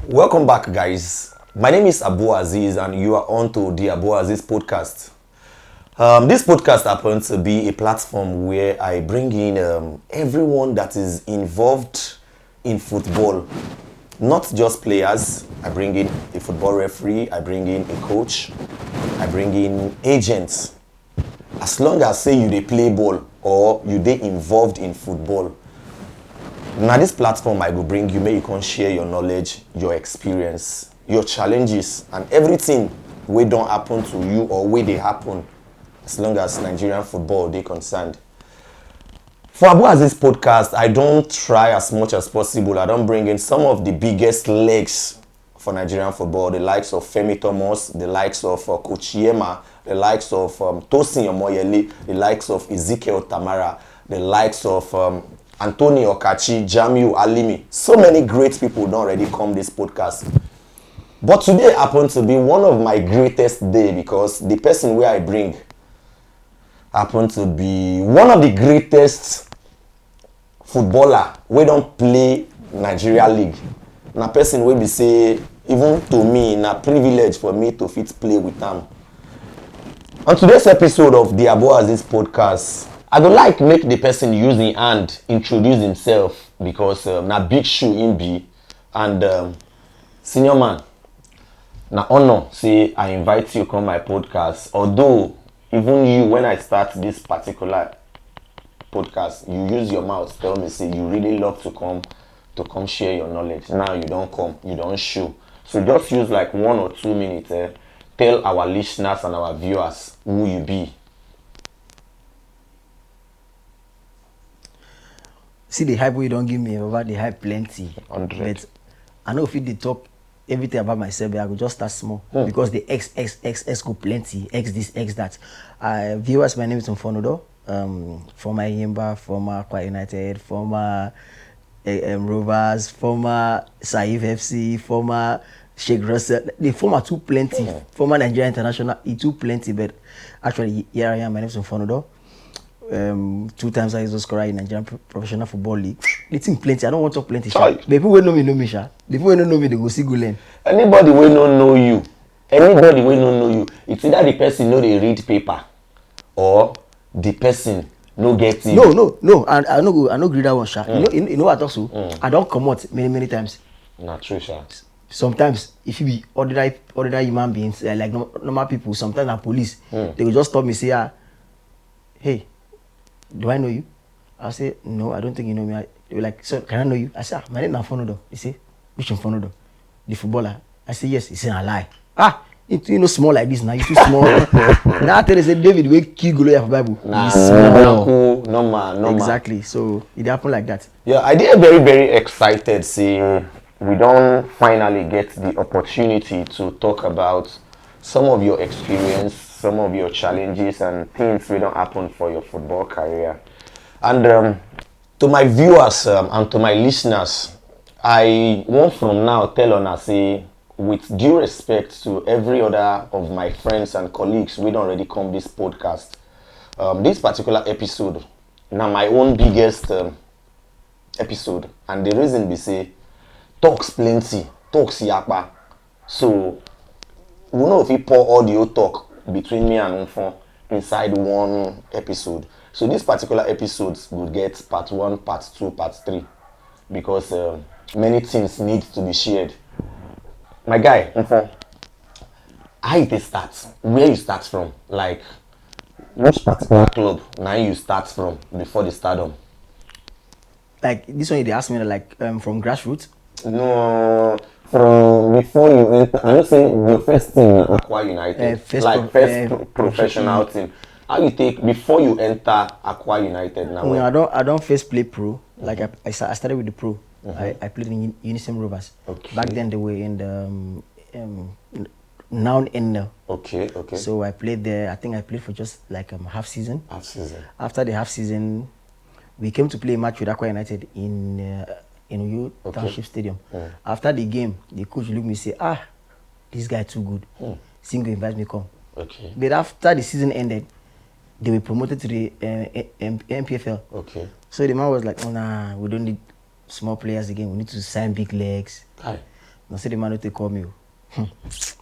Welcome back, guys. My name is Abu Azeez, and you are on to the Theabuazeezpod. This podcast happens to be a platform where I bring in everyone that is involved in football. Not just players. I bring in a football referee, I bring in a coach, I bring in agents. As long as say you dey play ball or you dey involved in football, now this platform I go bring you, make you can share your knowledge, your experience, your challenges, and everything wey don happen to you or wey dey happen as long as Nigerian football dey concerned. For Abu Azeez podcast, I don't try as much as possible. I don't bring in some of the biggest legs for Nigerian football, the likes of Femi Thomas, the likes of Coach Yema, the likes of Tosin Omoyele, the likes of Ezekiel Tamara, the likes of Anthony Okachi, Jamiu Alimi. So many great people don't already come this podcast. But today happens to be one of my greatest day because the person where I bring happen to be one of the greatest footballer we don't play Nigeria League. Na person wey be say even to me na privilege for me to fit play with them. On today's episode of the Abu Azeez podcast, I would like make the person use his hand introduce himself because na big shoe him be, and senior man, na honor say I invite you come my podcast. Although even you, when I start this particular podcast, you use your mouth tell me say you really love to come share your knowledge. Now you don't come, you don't show. So just use like 1 or 2 minutes. Tell our listeners and our viewers who you be. See the hype you don't give me over the hype plenty. 100. But I know if you talk everything about myself, but I will just start small because the X go plenty. X this, X that. Viewers, my name is Mfon Udoh. Former Enyimba, former Akwa United, former Rovers, former Saif FC, former Sheikh Russell. The former too plenty. Former Nigerian International, it too plenty. But actually, here I am. My name is Mfon Udoh. 2 times I used to score in Nigerian Professional Football League. It's in plenty. I don't want to talk plenty. The people who know me, sha. The people who don't know me, they go see go learn. Anybody who don't know you, it's either the person know they read paper or the person no get it. No. And I no agree that one, sha. You know what I talk so? I don't come out many times. Not true, sha. Sometimes if you be ordinary human beings, like normal people, sometimes na police, they will just stop me say, hey, do I know you? I say, no, I don't think you know me. They were like, so can I know you? I say, my name is Mfon Udoh. He say, which Mfon Udoh? The footballer. I say, yes. He say, I lie. You know, small like this now. You too small. Now I tell you, say, David, we kill Goliath for Bible. Nah, small. Normal. Exactly. So it happened like that. Yeah, I did very, very excited. See, we don't finally get the opportunity to talk about some of your experience, some of your challenges and things that don't happen for your football career. And to my viewers and to my listeners, I want from now tell on say, with due respect to every other of my friends and colleagues, we don't already come this podcast. This particular episode, now my own biggest episode, and the reason we say talks plenty, talks yakba. So we know if we pour audio talk between me and Mfon inside one episode. So these particular episodes will get part 1, part 2, part 3 because many things need to be shared. My guy, Mfon, how it start? Where you start from? Like, which particular club now you start from before the stardom? Like this one, they asked me like from grassroots. No, from before you enter. I'm not saying your first team, Akwa United, first professional team. How you take before you enter Akwa United now? No, I don't first play pro. Like I started with the pro. I played in Unisem Rovers. Okay. Back then they were in the now in. Okay. So I played there. I think I played for just like half season. After the half season, we came to play a match with Akwa United in Uyo Township Stadium. After the game, the coach looked at me and said, this guy too good. Singo invite me come. Okay. But after the season ended, they were promoted to the MPFL. Okay. So the man was like, oh, nah, we don't need small players again. We need to sign big legs. Hi. I said the man to call me. If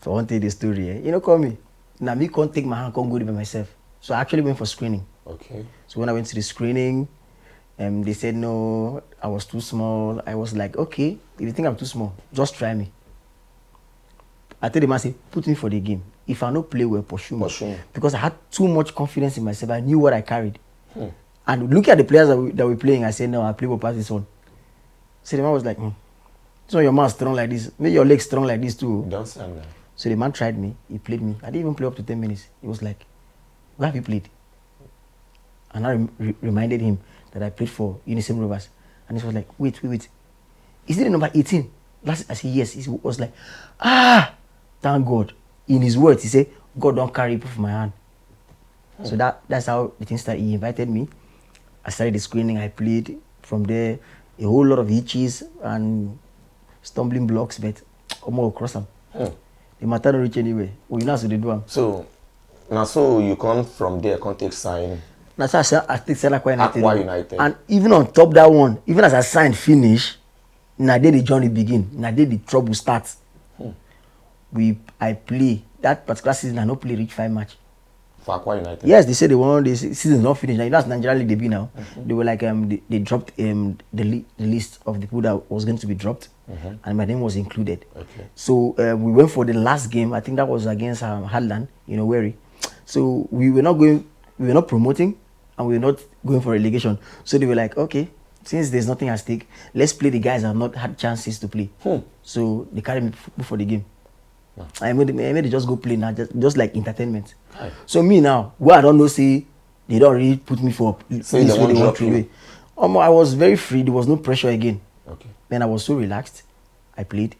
I want to tell the story, call me. Now me can't take my hand, can't go there by myself. So I actually went for screening. Okay. So when I went to the screening, they said no, I was too small. I was like, okay, if you think I'm too small, just try me. I told the man, say, put me for the game. If I don't play well, pursue me. Because I had too much confidence in myself. I knew what I carried. And looking at the players that were playing, I said, no, I play well past this one. So the man was like, so your man strong like this. Make your legs strong like this too. Don't stand there. So the man tried me. He played me. I didn't even play up to 10 minutes. He was like, where have you played? And I reminded him that I played for Unison Rovers. And he was like, wait. Is it the number 18? I said, yes. He was like, thank God. In his words, he said, God don't carry it from my hand. So that's how the thing started. He invited me. I started the screening. I played. From there, a whole lot of hitches and stumbling blocks, but I'm more across them. The matter don't reach anywhere. You know how to do them. So, now so you come from there, can't take sign. Now so I take Akwa United. And even on top that one, even as I signed finish, now there the journey begin. Now there the trouble starts. I play that particular season. I no play reach 5 match. For Akwa United. Yes, they said the season not finished. Now that's Nigerian League debut now. They were like they dropped the list of the people that was going to be dropped, and my name was included. Okay. So we went for the last game. I think that was against Hadland, Wary. So we were not promoting, and we were not going for relegation. So they were like, okay, since there's nothing at stake, let's play the guys that have not had chances to play. So they carried me for the game. I made it just go play now, just like entertainment. Hi. So me now, where I don't know, say they don't really put me for so this way they want to away. I was very free. There was no pressure again. Okay. Then I was so relaxed. I played.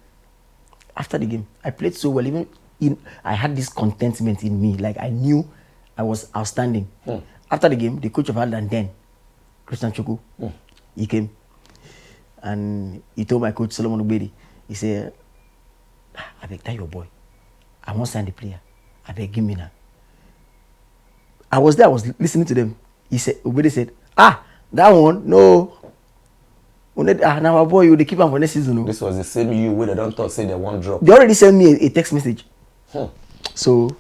After the game, I played so well. I had this contentment in me. Like I knew I was outstanding. After the game, the coach of Ireland then, Christian Chukwu, he came and he told my coach Solomon Ubedi, he said, I beg, tell your boy, I won't sign the player. I beg, give me now. I was there, I was listening to them. Ubedi said, that one, no. Now my boy, they keep him for next season. No? This was the same you where they don't talk, say they won't drop. They already sent me a text message. So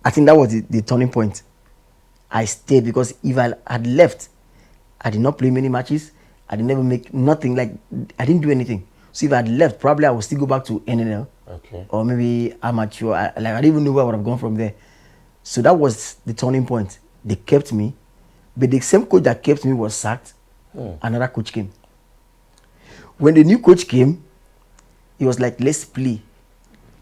I think that was the turning point. I stayed because if I had left, I did not play many matches. I did never make nothing, like I didn't do anything. So if I had left, probably I would still go back to NNL. Okay. Or maybe amateur. I didn't even know where I would have gone from there. So that was the turning point. They kept me. But the same coach that kept me was sacked. Another coach came. When the new coach came, he was like, let's play.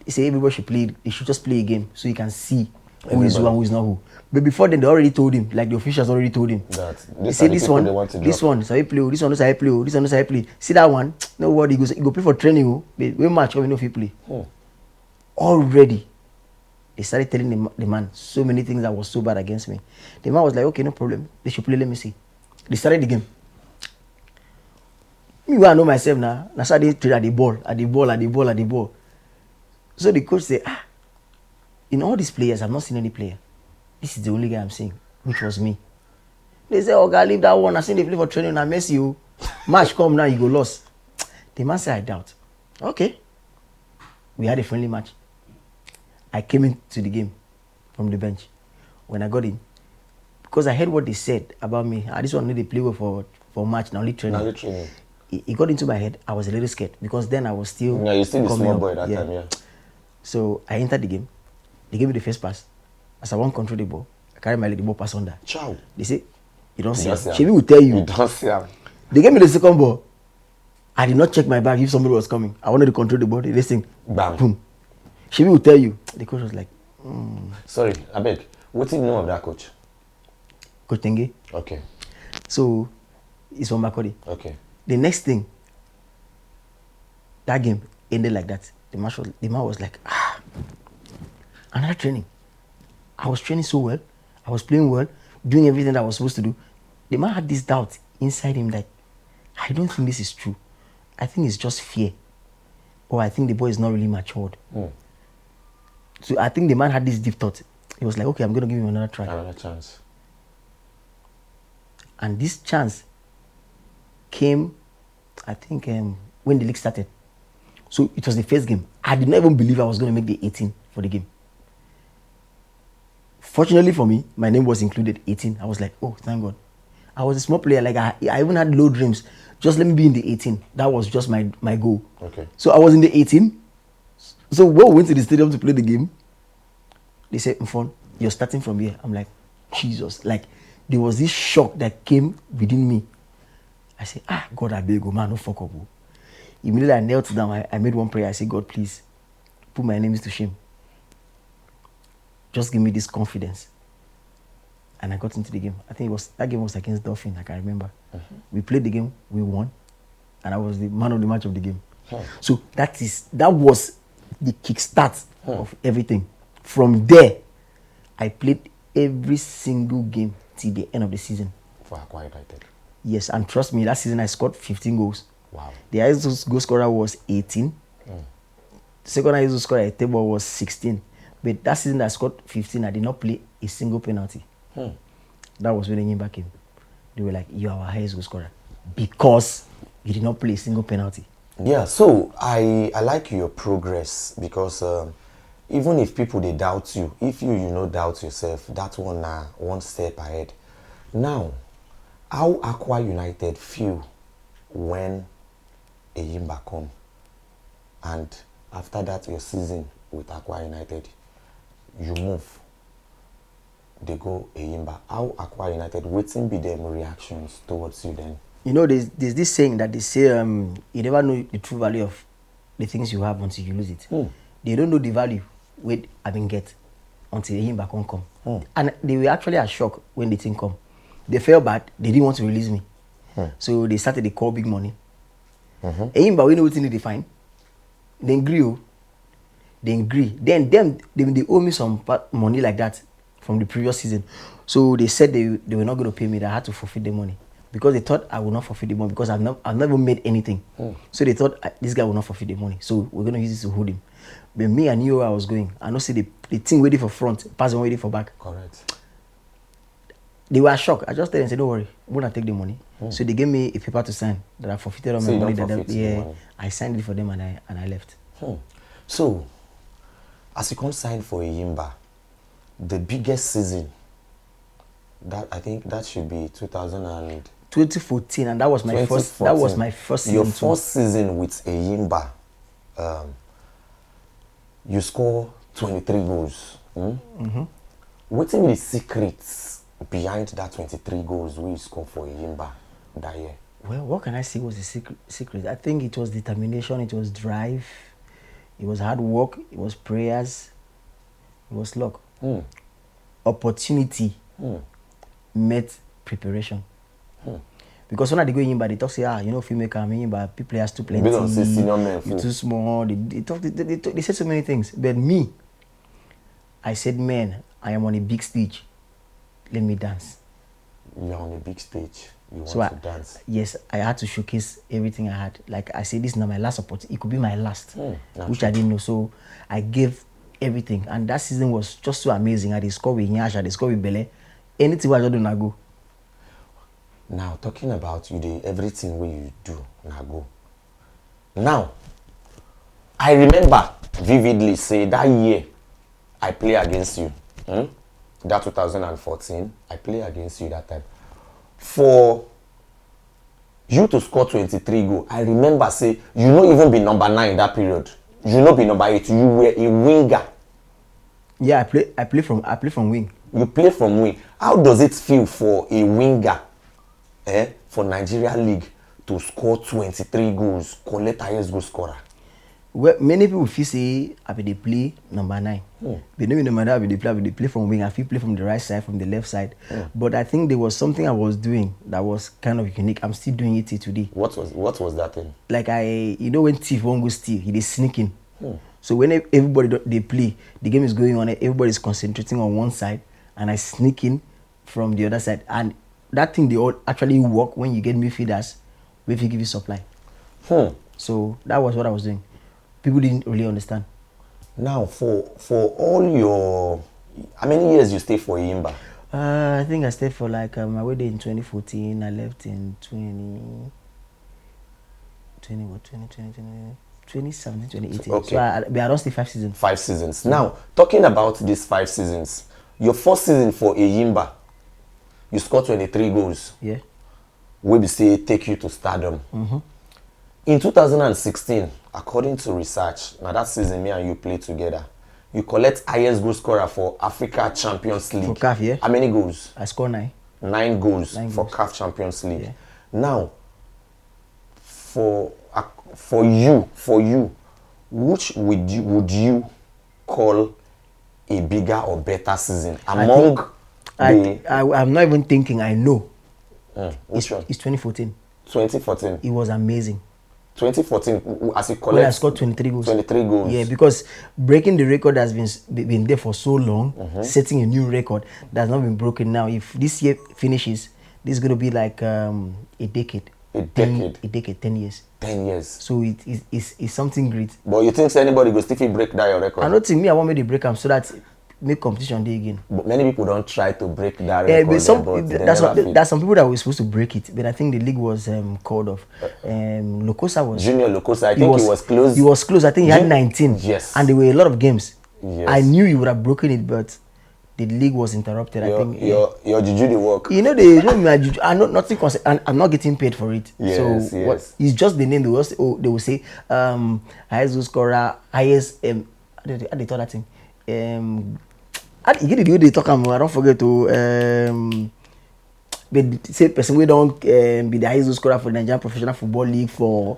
He said everybody should play. They should just play a game so you can see who is who and who is not who. But before then, they already told him, like the officials already told him. They say this one, so I play. This one, so I play. This one, so I play. See that one? Nobody goes. He go play for training. But we match, we know if he play. Already, they started telling the man so many things that was so bad against me. The man was like, okay, no problem. They should play. Let me see. They started the game. Me, I know myself now. That's how they trade at the ball. So the coach said, in all these players, I've not seen any player. This is the only guy I'm seeing, which was me. They say, God, leave that one. I seen they play for training. I miss you. Match come now, you go lost. The man said, I doubt. Okay. We had a friendly match. I came into the game from the bench. When I got in, because I heard what they said about me. This one need to play well for match, now only training. It got into my head. I was a little scared because then I was still. Yeah, you still the small boy that time, yeah. So I entered the game. They gave me the first pass. As I won't control the ball, I carry my leg, the ball pass under. Ciao. They say, you don't see him. Shebi will tell you. You don't see him. They gave me the second ball. I did not check my bag if somebody was coming. I wanted to control the ball. This thing, bam, boom. Shebi will tell you. The coach was like, Sorry, I beg. What do you know of that coach? Coach Tenge. Okay. So, it's from Makodi. Okay. The next thing, that game ended like that. The man was like, another training. I was training so well. I was playing well, doing everything that I was supposed to do. The man had this doubt inside him that I don't think this is true. I think it's just fear. Or I think the boy is not really matured. So I think the man had this deep thought. He was like, okay, I'm going to give him another try. Another chance. And this chance came, I think, when the league started. So it was the first game. I did not even believe I was going to make the 18 for the game. Fortunately for me, my name was included 18. I was like, oh, thank God. I was a small player. Like I even had low dreams. Just let me be in the 18. That was just my goal. Okay. So I was in the 18. So when we went to the stadium to play the game, they said, Mfon, you're starting from here. I'm like, Jesus. Like, there was this shock that came within me. I said, God, I beg you, man, no fuck up. Immediately I knelt down. I made one prayer. I said, God, please, put my enemies to shame. Just give me this confidence. And I got into the game. I think that game was against Dolphin. I can remember. We played the game. We won. And I was the man of the match of the game. So that was the kickstart of everything. From there, I played every single game till the end of the season. For Akwa United. Yes, and trust me, that season I scored 15 goals. Wow. The highest goal scorer was 18. The second highest goal scorer at table was 16. But that season I scored 15, I did not play a single penalty. That was when Enyimba came. They were like, you are our highest goal scorer. Because you did not play a single penalty. Yeah, so I like your progress because even if people they doubt you, if you doubt yourself, that one step ahead. Now, how Akwa United feel when Enyimba come, and after that your season with Akwa United, you move, they go Enyimba. How Akwa United, waiting be them reactions towards you then? You know, there's this saying that they say you never know the true value of the things you have until you lose it. They don't know the value with having get until Enyimba can come. And they were actually a shock when the thing come. They felt bad. They didn't want to release me. So they started to call big money. Enyimba, we know what they find. They agree. Then they owe me some money like that from the previous season. So they said they were not going to pay me. That I had to forfeit the money. Because they thought I would not forfeit the money because I've never made anything. So they thought this guy will not forfeit the money. So we're going to use this to hold him. But me, I knew where I was going. I know see the thing waiting for front, pass on waiting for back. Correct. They were shocked. I just tell them, say, don't worry, I'm going to take the money. So they gave me a paper to sign that I forfeited all my money. Money. I signed it for them and I left. So, as you come sign for Enyimba, the biggest season, that I think that should be 2014, and that was my first. That was my first season. Your first season with Enyimba, you score 23 goals. What's the secrets behind that 23 goals we score for Enyimba that year? Well, what can I say was the secret? I think it was determination, it was drive, it was hard work, it was prayers, it was luck. Opportunity met preparation. Because when I go Enyimba, they talk say, if you make a Enyimba, people players too plenty, you're too small. They said so many things. But me, I said, man, I am on a big stage. Let me dance. You're on a big stage. You want to dance. Yes, I had to showcase everything I had. Like I said, this is not my last opportunity. It could be my last, which I didn't know. So I gave everything. And that season was just so amazing. I discovered with Nyash, I discovered with Bele. Anything I do, I go. Now, talking about everything where you do, now go. Now, I remember vividly say that year I play against you. That 2014, I play against you that time. For you to score 23 goals, I remember say you not even be number 9 that period. You not be number 8. You were a winger. Yeah, I play from wing. You play from wing. How does it feel for a winger, for Nigerian League to score 23 goals, collect highest goal scorer? Well, many people feel say I be play number 9. But no matter how they play from wing. I feel play from the right side, from the left side. But I think there was something I was doing that was kind of unique. I'm still doing it till today. What was that thing? Like when thief won't go steal, he is sneaking. So when everybody they play, the game is going on, everybody's concentrating on one side, and I sneak in from the other side. And that thing they all actually work when you get midfielders, if you give you supply. So that was what I was doing. People didn't really understand. Now, for all your, how many years you stay for Enyimba? I think I stayed for like I went there in 2014. I left in 2014, 2017, 2018. Okay. So I don't stay 5 seasons. 5 seasons. Now, talking about these 5 seasons, your first season for Enyimba, you scored 23 goals. Yeah. We be say take you to stardom. In 2016, according to research, now that season me and you played together, you collect highest goal scorer for Africa Champions League. For CAF, yeah. How many goals? I scored 9. 9 goals 9 for goals. CAF Champions League. Yeah. Now, for you, which would you call a bigger or better season among I'm not even thinking. I know. Which one? It's 2014. 2014. It was amazing. 2014, as you collect. When I scored 23 goals. 23 goals. Yeah, because breaking the record has been there for so long, setting a new record that's not been broken now. If this year finishes, this is going to be like a decade. A decade. 10 years. 10 years. So it's something great. But you think anybody go still break that your record? I don't think me, I want me to break them so that make competition day again. But many people don't try to break that record. But there's some people that were supposed to break it, but I think the league was called off. Lokosa was Junior Lokosa. I think he was close. He was close. I think he had 19. Yes. And there were a lot of games. Yes. I knew he would have broken it, but the league was interrupted. Your juju the work. You know my juju. I know nothing. I'm not getting paid for it. Yes, so yes. It's just the name. They will say highest goal scorer, highest how they call that thing. You get the way they talk about. I don't forget to but say person we don't be the highest goal scorer for the Nigerian Professional Football League for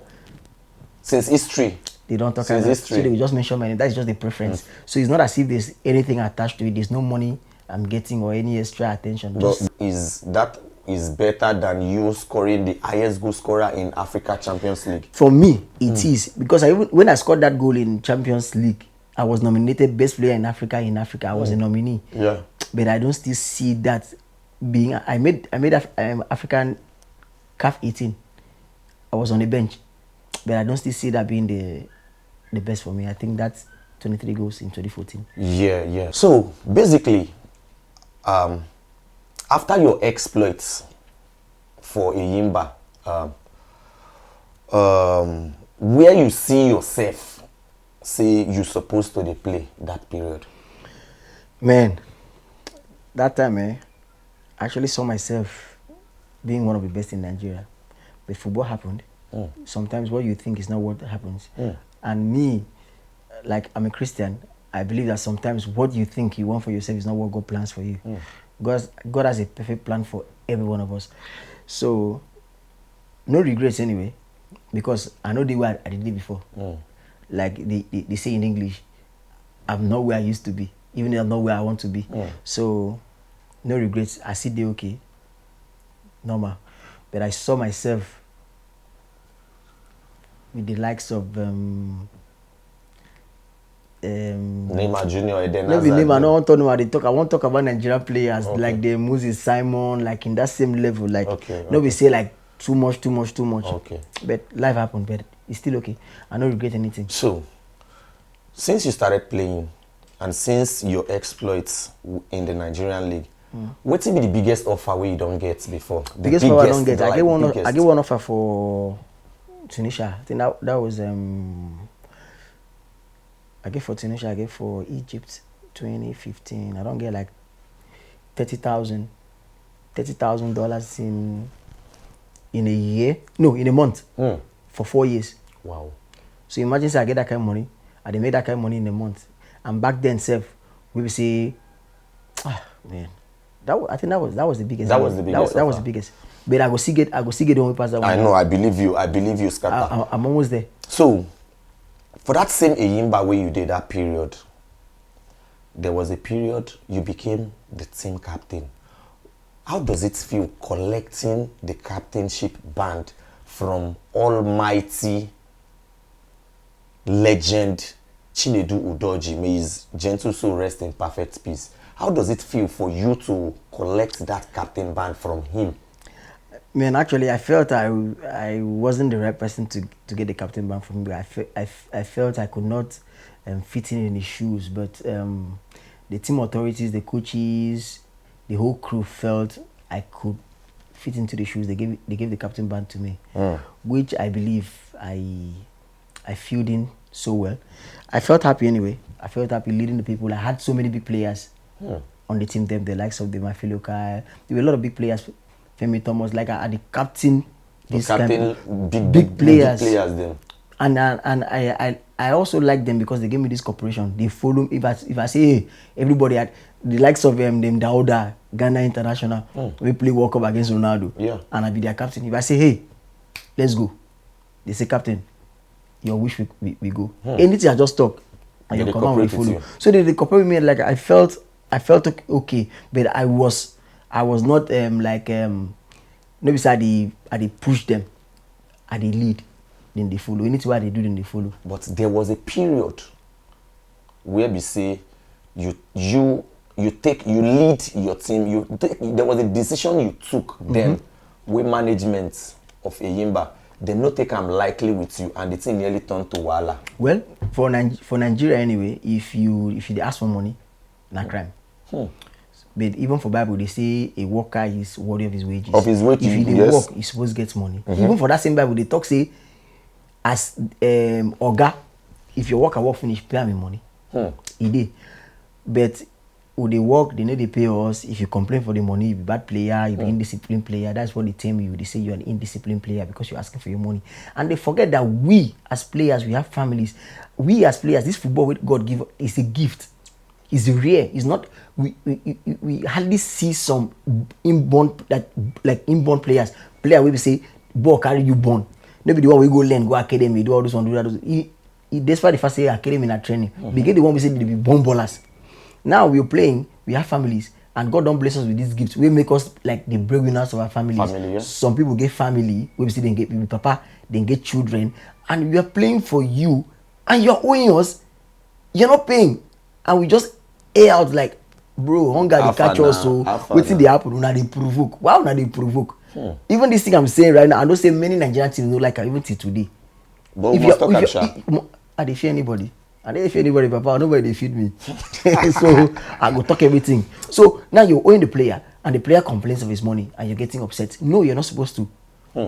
since history. They don't talk since about history. So they will just mention my name. That's just the preference. So it's not as if there's anything attached to it. There's no money I'm getting or any extra attention. But is better than you scoring the highest goal scorer in Africa Champions League? For me, it is because when I scored that goal in Champions League, I was nominated best player in Africa. I was a nominee. Yeah. But I don't still see that being. I made African CAF 18. I was on the bench, but I don't still see that being the best for me. I think that's 23 goals in 2014. Yeah. So basically, after your exploits for Enyimba, where you see yourself, say you're supposed to play that period? Man, that time, I actually saw myself being one of the best in Nigeria. But football happened. Sometimes what you think is not what happens. And me, like I'm a Christian, I believe that sometimes what you think you want for yourself is not what God plans for you. God has a perfect plan for every one of us. So, no regrets anyway, because I know the way I did it before. Like they say in English, I'm not where I used to be, even though I'm not where I want to be. So, no regrets. I see the okay, normal. But I saw myself with the likes of Neymar Junior, Eden maybe Hazard. Neymar. I don't want to know how they talk. I want to talk about Nigerian players like the Moses Simon, like in that same level. Like we say like too much. Okay. But life happened, but it's still okay. I don't regret anything. So, since you started playing and since your exploits in the Nigerian league, what will be the biggest offer where you don't get before? The biggest offer I don't get. I get biggest. one offer for Tunisia. I think that was I get for Tunisia. I get for Egypt 2015. I don't get like $30,000 in a year. No, in a month. For 4 years. Wow. So imagine say I get that kind of money. I they made that kind of money in a month. And back then, we would say, man, I think that was the biggest. That was the biggest. That was the biggest. But I go see get the one pass that one. I know. I believe you, Scatter. I'm almost there. So, for that same Enyimba where you did that period, there was a period you became the team captain. How does it feel collecting the captainship band from almighty legend Chinedu Udoh? May his gentle soul rest in perfect peace. How does it feel for you to collect that captain band from him? Man, actually, I felt I wasn't the right person to get the captain band from him. I felt I could not fit in his shoes, but the team authorities, the coaches, the whole crew felt I could fit into the shoes. They gave the captain band to me, which I believe I I filled in so well. I felt happy anyway. I felt happy leading the people. I had so many big players on the team. The likes of the Mafilokai. There were a lot of big players. Femi Thomas, like I had the captain. This captain, big players. Big players then. And I also like them because they gave me this cooperation. They follow. If I say, hey, everybody at the likes of them Dauda, Ghana International, we play World Cup against Ronaldo. Yeah. And I be their captain. If I say, hey, let's go, they say, captain, your wish we go. Anything I just talk, and your command will follow. So they cooperate with me. Like I felt okay, but I was not maybe say I dey push them, I dey lead, then they follow. Anything what they do, then they follow. But there was a period where we say you lead your team. There was a decision you took then with management of Enyimba. They not take am likely with you, and the thing nearly turned to wahala. Well, for Nigeria anyway, if you ask for money, na crime. But even for Bible, they say a worker is worthy of his wages. Of his wages, if you work, you supposed to get money. Even for that same Bible, they talk say, as Oga, if your worker work finish, pay me money. He did. But when they work, they know they pay us. If you complain for the money, you be bad player, you be indisciplined player. That's what they tell you. They say you're an indisciplined player because you're asking for your money. And they forget that we as players, we have families. We as players, this football with God give is a gift. It's rare. It's not. We hardly see some inborn players. Player we say ball carry you born. Maybe the one we go learn, go academy, do all this one, do that. Despite the fact say academy na training, we get the one we say they be born ballers. Now we're playing, we have families, and God don't bless us with these gifts. We make us like the breadwinners of our families. Family, yeah. Some people get family, we see they get papa, they get children, and we are playing for you, and you're owing us, you're not paying, and we just air out like, bro, hunger they catch us, so waiting they happen, now they provoke. Why now they provoke? Even this thing I'm saying right now, I don't say many Nigerian teams don't like it, even till today. But if I don't fear anybody. I don't fear anybody, Papa. Nobody they feed me. So I go talk everything. So now you're owing the player, and the player complains of his money, and you're getting upset. No, you're not supposed to.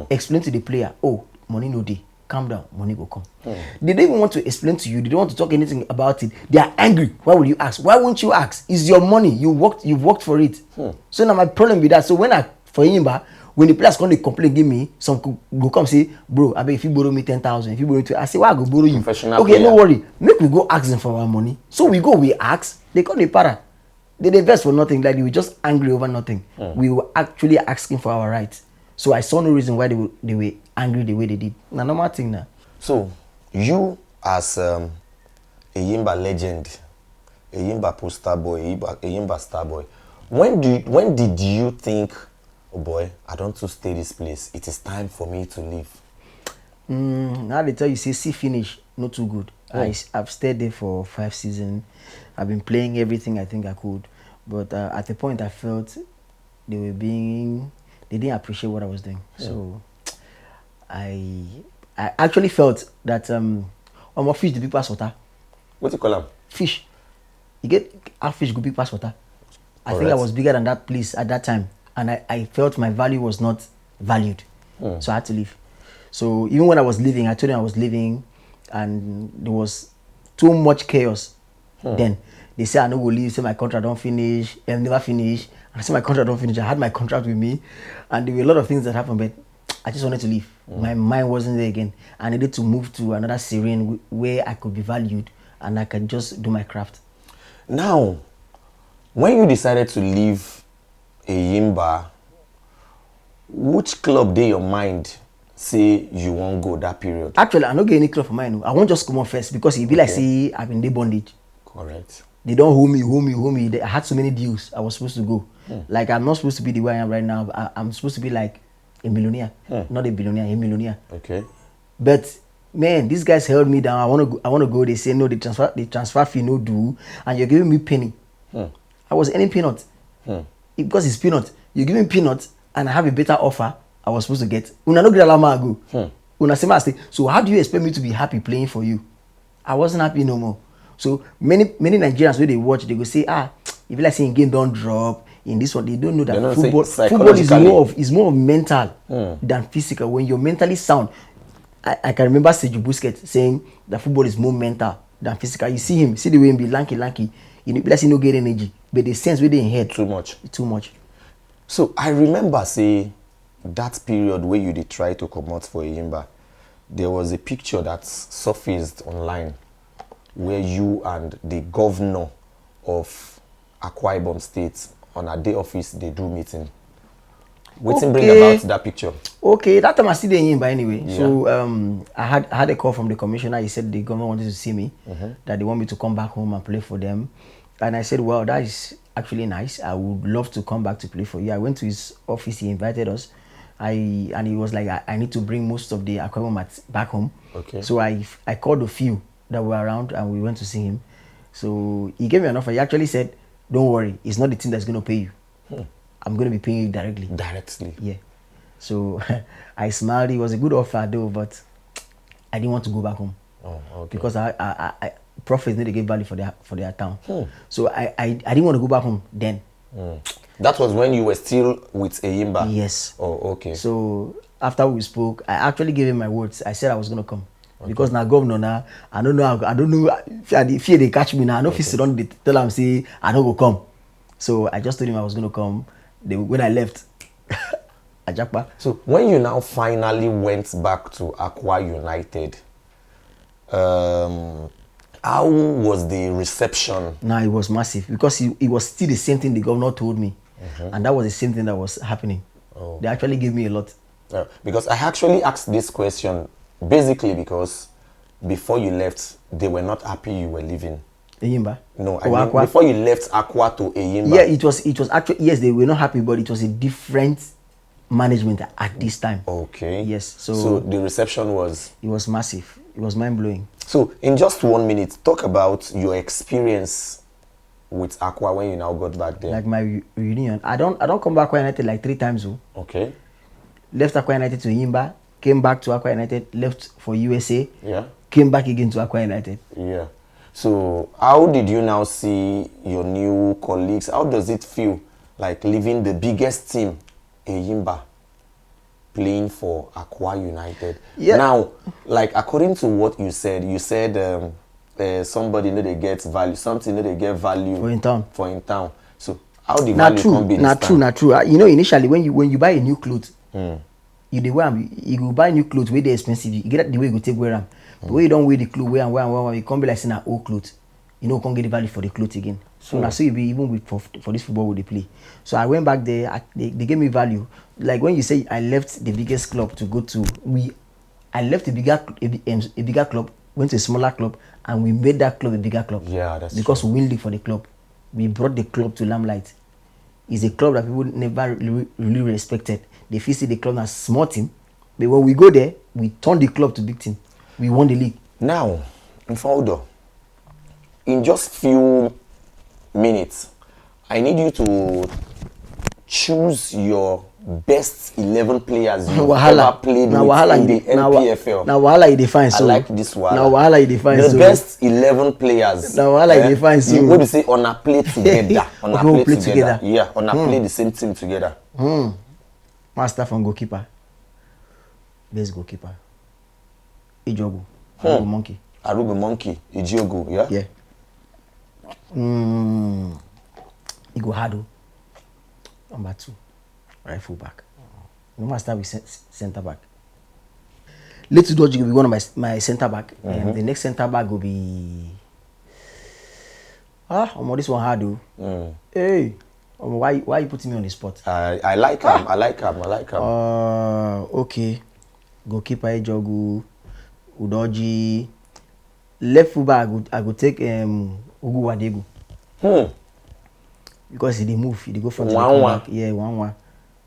Explain to the player, oh, money no day. Calm down, money will come. They don't even want to explain to you. They don't want to talk anything about it. They are angry. Why will you ask? Why won't you ask? It's your money. You've worked for it. So now my problem with that. So for Enyimba, when the players come, they complain, give me some go come say, bro, I bet if you borrow me 10,000, if you borrow me, I say, why I go borrow you? Okay, player. No worry. Make we go ask them for our money. So we go, we ask. They come the para. They invest for nothing. Like they were just angry over nothing. We were actually asking for our rights. So I saw no reason why they were angry the way they did. Na normal thing now. So you as a Enyimba legend, Enyimba poster boy, Enyimba star boy, when did you think, oh boy, I don't want to stay this place, it is time for me to leave? Now they tell you, say, see finish, not too good. I've stayed there for 5 seasons. I've been playing everything I think I could. But at the point I felt they didn't appreciate what I was doing. So I actually felt that on my fish, the big pass water. What do you call them? Fish. You get our fish go big pass water. I think I was bigger than that place at that time. And I felt my value was not valued. So I had to leave. So even when I was leaving, I told them I was leaving, and there was too much chaos. Then they said I no go leave, say my contract don't finish, I'll never finish. And I said my contract don't finish. I had my contract with me, and there were a lot of things that happened, but I just wanted to leave. My mind wasn't there again. I needed to move to another serene where I could be valued and I could just do my craft. Now, when you decided to leave Enyimba, which club did your mind say you won't go that period? Actually, I don't get any club for mine. I won't just come on first because it be like say I've been day bondage. Correct. They don't hold me. I had so many deals. I was supposed to go. Like I'm not supposed to be the way I am right now. I'm supposed to be like a millionaire, not a billionaire, a millionaire. Okay. But man, these guys held me down. I want to go. They say no, the transfer fee no do, and you're giving me penny. I was earning peanut. Because it's peanut. You're giving peanut, and I have a better offer. I was supposed to get. Una no get alama go. Una say my stay. So how do you expect me to be happy playing for you? I wasn't happy no more. So many Nigerians when they watch, they go say, if like saying game don't drop in this one, they don't know that football is more of mental than physical. When you're mentally sound, I can remember Sergio Busquets saying that football is more mental than physical. You see him, see the way he be lanky. You know, let's say no get energy, but the sense within his head too much. So I remember say that period where you did try to come out for Enyimba, there was a picture that surfaced online where you and the governor of Akwa Ibom State on a day office they do meeting. What's bring about that picture? Okay, that time I see the Enyimba anyway. Yeah. So I had a call from the commissioner. He said the governor wanted to see me, that they want me to come back home and play for them. And I said, well, that is actually nice. I would love to come back to play for you. I went to his office. He invited us. And he was like, I need to bring most of the Akwa mats back home. Okay. So I called a few that were around and we went to see him. So he gave me an offer. He actually said, don't worry, it's not the team that's going to pay you. I'm going to be paying you directly. Directly? Yeah. So I smiled. It was a good offer though, but I didn't want to go back home. Oh, okay. Because profits need to give value for their town. So I didn't want to go back home then. That was when you were still with Enyimba? Yes. Oh, okay. So after we spoke, I actually gave him my words. I said I was going to come. Okay. Because now governor now, I don't know if fear they catch me now. I know if he's don't tell him say I don't go come. So I just told him I was going to come. When I left, Ajapa. So when you now finally went back to Akwa United, how was the reception? No, it was massive because it was still the same thing the governor told me, and that was the same thing that was happening. Oh. They actually gave me a lot. Because I actually asked this question basically because before you left, they were not happy you were leaving. Enyimba? No, I mean, before you left Akwa to Enyimba. Yeah, it was actually, yes, they were not happy, but it was a different management at this time. Okay. Yes. So the reception was? It was massive. It was mind-blowing. So in just 1 minute, talk about your experience with Akwa when you now got back there. Like my reunion. I don't come back to Akwa United like 3 times. Okay. Left Akwa United to Enyimba, came back to Akwa United, left for USA. Yeah. Came back again to Akwa United. Yeah. So how did you now see your new colleagues? How does it feel like leaving the biggest team, Enyimba, playing for Akwa United? Yeah. Now, like according to what you said somebody know they get value, something know they get value for in town. So how did value come be this time? Not true. You know, initially when you buy a new clothes, you go buy new clothes where they expensive. You get the way you go take wear them. The way you don't wear the clothes, wear, you can't be like saying old clothes. You know, can't get the value for the clothes again. So now, so you be even with for this football they play. So I went back there. They gave me value. Like when you say I left the biggest club to go to, I left a bigger club, went to a smaller club, and we made that club a bigger club. Yeah, that's because true. we win league for the club. We brought the club to limelight. It's a club that people never really respected. They feel see the club as small team, but when we go there, we turn the club to big team. We won the league. Now, Mfon Udoh, in just few minutes, I need you to choose your best 11 players you've ever played with in the NPFL. Now, Wahala you define so. I like this one. Now, Wahala you define so. The best 11 players. Now, Wahala you define so. You would say on a play together. On a play together. Yeah, on a play the same team together. Master from goalkeeper. Best goalkeeper. Ijogu. Arugo Monkey. Arugo Monkey. Ijogu, yeah? Yeah. Igo Hado. Number 2. Right full back. No matter start with center back. Let's do will be one of my center back. And the next center back will be this one hard though. Hey. Why you putting me on the spot? I like him. I like him. Okay. Goalkeeper Ijogu, Udoji. Left full back I go take Ugu Wadegu. Because he move, he go front. Yeah, 1-1.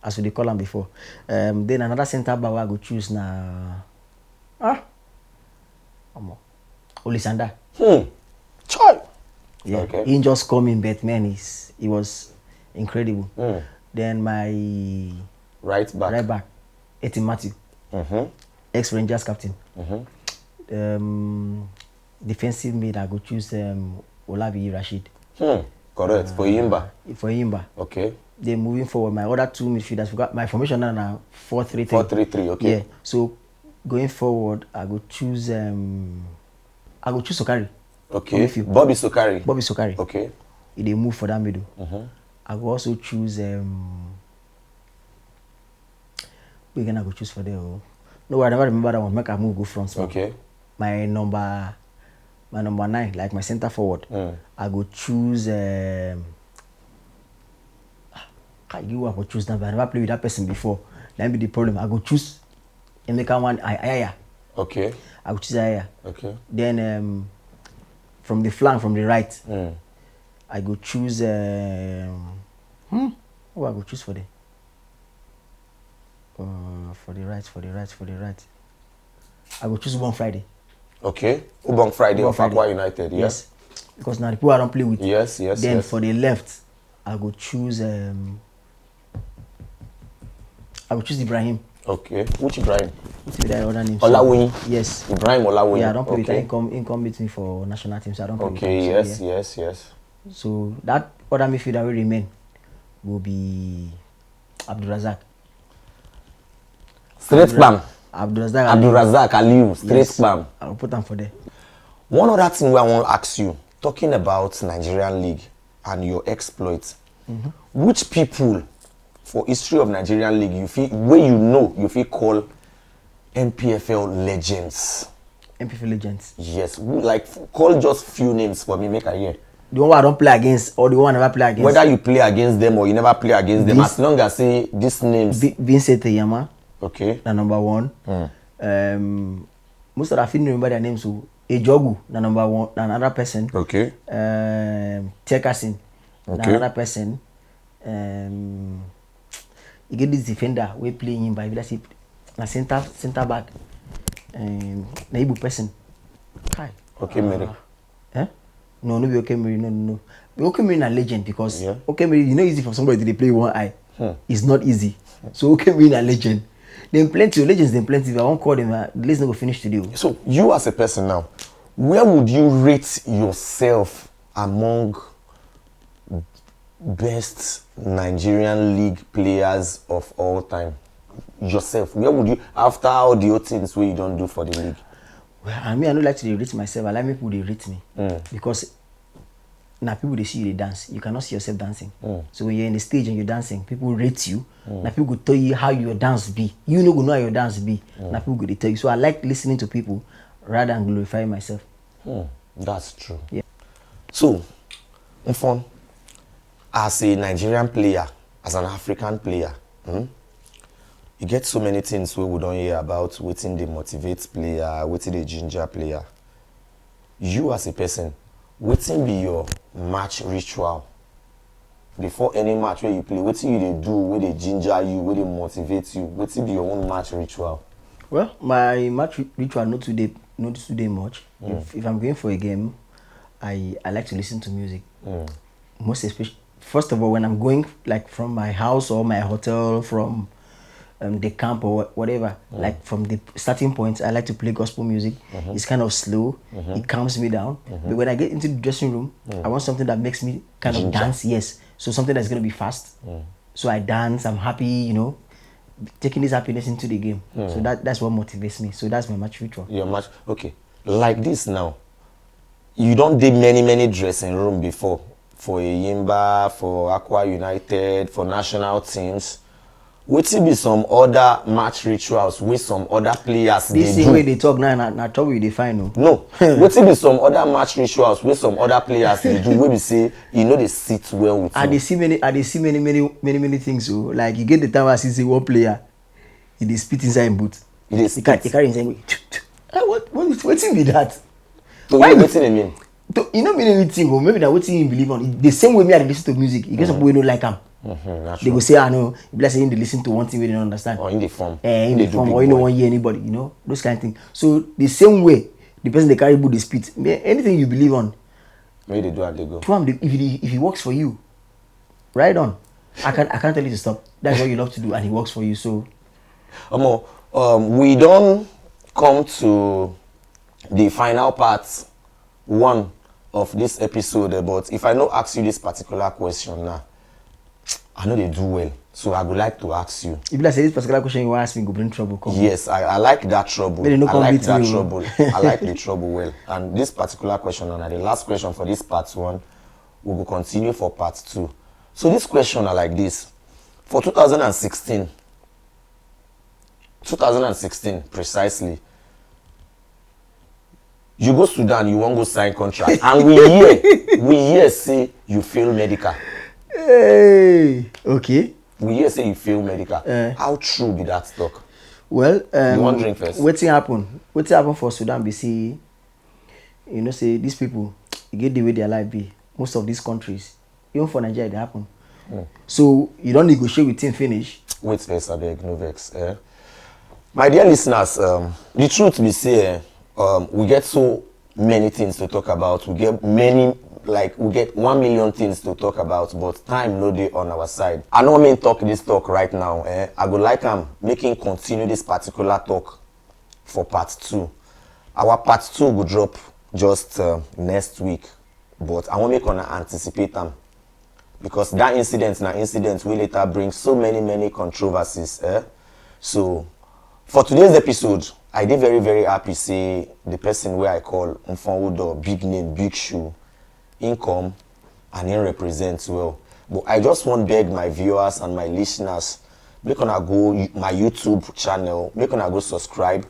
As we call him before. Then another center back I go choose na Olisanda. Choi. Yeah. Okay. He just coming, but man, he was incredible. Then my right back, Etim Matthew, ex-Rangers captain. Defensive mid I go choose Olabi Rashid. Correct. For Enyimba. For Enyimba. Okay. Then moving forward, my other 2 midfielders, we got my formation now 4-3-3. 4-3-3, okay. Yeah. So Going forward, I go choose Sokari. Okay. Bobby Sokari. Bobby Sokari. Okay. He dey move for that middle. Mm-hmm. I go also choose who again I go choose for there. Oh. No, I never remember that one. Make I move go front. So. Okay. My number 9, like my center forward. I go choose I go choose that, but I never played with that person before. That be the problem. I go choose Emeka one Ayaya. Okay. I go choose Ayaya. Okay. Then from the flank, from the right, I go choose who I go choose for the right. I go choose Ubon Friday. Okay. Ubon Friday of Akwa United, yes. Because now the people I don't play with. Yes. Then for the left, I go choose Ibrahim. Okay. Which Ibrahim? What's the other name? Olawuyi. Yes. Ibrahim Olawuyi. Yeah, I don't play with him. He come beat me for national team, so I don't play with him. Yes. So that other midfielder will remain will be Abdulrazak. Straight spam. Abdulrazak Aliyu. Straight spam. I'll put them for there. One other thing where I want to ask you, talking about Nigerian League and your exploits, which people for history of Nigerian League you feel call NPFL legends? NPFL legends. Yes, like call just few names for me, make I hear. The one I don't play against or the one I never play against? Whether you play against them or you never play against them, as long as say these names. Vincent Yama. Okay. Na number 1. Most of the I feel remember their names. So Ejogu, na number 1, na another person. Okay. Tekasin, na another person. You get this defender we playing him by leadership. Na center back. Na Igbo person. Kai. Okay, Mary. No, be okay, Mary. No. Okay, Mary na legend because okay, Mary, easy for somebody to play one eye. It's not easy. So okay, Mary na legend. Then plenty of legends, then plenty. If I won't call them, the list not go finish today. So you as a person now, where would you rate yourself among best Nigerian League players of all time? Yourself, where would you, after all the other things where you don't do for the league? Well, I don't like to rate myself. I like people to rate me because now people they see you they dance. You cannot see yourself dancing. So when you're in the stage and you're dancing, people rate you. Now people go tell you how your dance be. You know how your dance be. Now people go they tell you. So I like listening to people rather than glorifying myself. That's true. Yeah. So, Mfon, as a Nigerian player, as an African player, you get so many things we don't hear about waiting they motivate player, waiting they ginger player. You as a person, waiting be your match ritual before any match where you play. Waiting you they do, where they ginger you, where they motivate you. Waiting be your own match ritual. Well, my match ritual not today much. If I'm going for a game, I like to listen to music. Most especially, first of all, when I'm going like from my house or my hotel, from the camp or whatever, like from the starting point, I like to play gospel music. It's kind of slow. It calms me down. But when I get into the dressing room, I want something that makes me kind of dance. Yes, so something that's gonna be fast. So I dance. I'm happy. Taking this happiness into the game. So that's what motivates me. So that's my match ritual. Your match, okay. Like this now, you don't did many dressing room before for Enyimba, for Akwa United, for national teams. Would it be some other match rituals with some other players? This same way they talk now, na trouble you define. No. Would it be some other match rituals with some other players they do? Where we say they sit well with you. I see many things. So like you get the time I see one player, he spit inside him boot. He carry inside. What be that? So why what's it mean? You know mean anything, or maybe that what you believe on. The same way me I listen to music. You get some people who don't like them. They go say, I know, if they listen to one thing we don't understand. Or in the form. In the form, or you don't want to hear anybody, those kind of things. So the same way, the person they carry boot, they spit. Anything you believe on. Maybe they do and they go. If it works for you, right on. I can't tell you to stop. That's what you love to do, and it works for you. So, we don't come to the final part 1 of this episode, but if I not ask you this particular question now, I know they do well. So I would like to ask you. If I say this particular question you ask me, go bring trouble. Come. Yes, I like that trouble. Maybe no I like that you. trouble. I like the trouble well. And this particular question, and the last question for this part 1, we will continue for part 2. So this question are like this. For 2016 precisely, you go Sudan, you won't go sign contract, and we hear say you fail medical. Hey, okay. We hear say you fail medical. How true be that talk? Well, you want drink first? What happen for Sudan? Be see, you know, say these people, you get the way their life be. Most of these countries, even for Nigeria, they happen. So you don't negotiate with team finish. Wait first, abeg, no vex. My dear listeners, the truth be say, we get so many things to talk about. We get 1 million things to talk about, but time no dey on our side. I no mean talk this talk right now. I go like making continue this particular talk for part 2. Our part 2 will drop just next week, but I want make una anticipate them because that incident will later bring so many controversies. So for today's episode, I did very, very happy say the person where I call Mfon Udoh, big name, big shoe, income, and he represents well. But I just want to beg my viewers and my listeners, make una go my YouTube channel, make una go subscribe,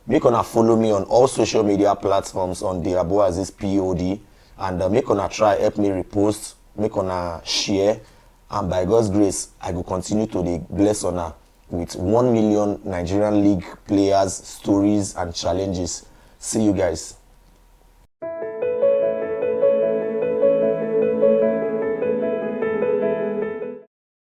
make una follow me on all social media platforms on the Theabuazeezpod, and make una try help me repost, make una share, and by God's grace, I will continue to bless ona with 1 million Nigerian League players, stories, and challenges. See you guys.